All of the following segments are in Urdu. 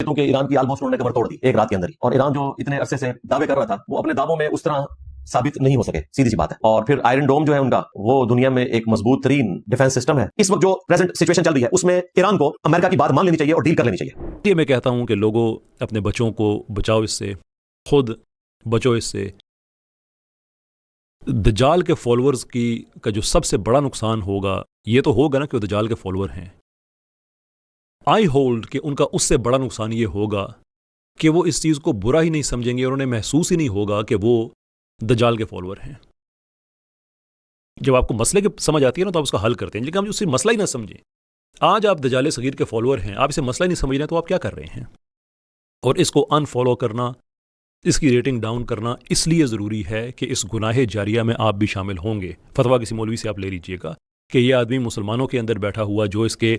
ہوں کہ ایران کی آلموسٹ انہوں نے کمر توڑ دی ایک رات کے اندر ہی، اور ایران جو اتنے عرصے سے دعوے کر رہا تھا وہ اپنے دعووں میں اس طرح ثابت نہیں ہو سکے، سیدھی سی بات ہے. اور پھر آئرن ڈوم جو ہے ان کا، وہ دنیا میں ایک مضبوط ترین ڈیفنس سسٹم ہے. اس وقت جو پریزنٹ سچویشن چل رہی ہے اس میں ایران کو امریکہ کی بات مان لینی چاہیے اور ڈیل کر لینی چاہیے. یہ میں کہتا ہوں کہ لوگوں اپنے بچوں کو بچاؤ اس سے، خود بچو اس سے. دجال کے فالوورز کا جو سب سے بڑا نقصان ہوگا یہ تو ہوگا نا کہ وہ دجال کے فالوور ہیں. آئی ہولڈ کہ ان کا اس سے بڑا نقصان یہ ہوگا کہ وہ اس چیز کو برا ہی نہیں سمجھیں گے اور انہیں محسوس ہی نہیں ہوگا کہ وہ دجال کے فالوور ہیں. جب آپ کو مسئلے کی سمجھ آتی ہے نا تو آپ اس کا حل کرتے ہیں، لیکن ہم اسے مسئلہ ہی نہ سمجھیں. آج آپ دجال صغیر کے فالوور ہیں، آپ اسے مسئلہ ہی نہیں سمجھ رہے ہیں تو آپ کیا کر رہے ہیں؟ اور اس کو ان فالو کرنا، اس کی ریٹنگ ڈاؤن کرنا اس لیے ضروری ہے کہ اس گناہ جاریہ میں آپ بھی شامل ہوں گے. فتویٰ کسی مولوی سے آپ لے لیجئے گا کہ یہ آدمی مسلمانوں کے اندر بیٹھا ہوا جو اس کے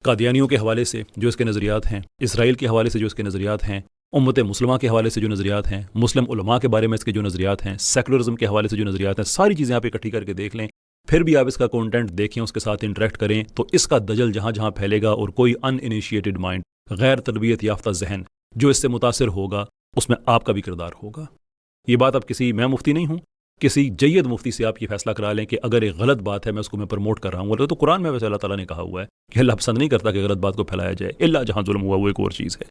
قادیانیوں کے حوالے سے جو اس کے نظریات ہیں، اسرائیل کے حوالے سے جو اس کے نظریات ہیں، امت مسلمہ کے حوالے سے جو نظریات ہیں، مسلم علماء کے بارے میں اس کے جو نظریات ہیں، سیکولرزم کے حوالے سے جو نظریات ہیں، ساری چیزیں آپ اکٹھی کر کے دیکھ لیں. پھر بھی آپ اس کا کانٹینٹ دیکھیں، اس کے ساتھ انٹریکٹ کریں تو اس کا دجل جہاں جہاں پھیلے گا اور کوئی ان انیشیٹڈ مائنڈ، غیر تربیت یافتہ ذہن جو اس سے متاثر ہوگا اس میں آپ کا بھی کردار ہوگا. یہ بات اب میں مفتی نہیں ہوں، کسی جید مفتی سے آپ یہ فیصلہ کرا لیں کہ اگر ایک غلط بات ہے میں اس کو پروموٹ کر رہا ہوں. تو قرآن میں ویسے اللہ تعالیٰ نے کہا ہوا ہے کہ اللہ پسند نہیں کرتا کہ غلط بات کو پھیلایا جائے، الا جہاں ظلم ہوا وہ ایک اور چیز ہے.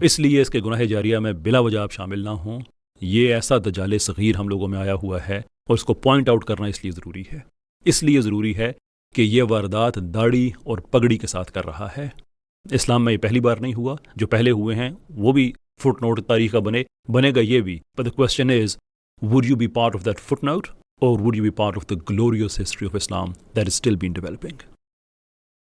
اس لیے اس کے گناہ جاریہ میں بلا وجہ آپ شامل نہ ہوں. یہ ایسا دجال صغیر ہم لوگوں میں آیا ہوا ہے اور اس کو پوائنٹ آؤٹ کرنا اس لیے ضروری ہے. اس لیے ضروری ہے کہ یہ واردات داڑھی اور پگڑی کے ساتھ کر رہا ہے. اسلام میں یہ پہلی بار نہیں ہوا، جو پہلے ہوئے ہیں وہ بھی فٹ نوٹ تاریخ کا بنے گا یہ بھی. But the question is, would you be part of that footnote or would you be part of the glorious history of Islam that is still being developing?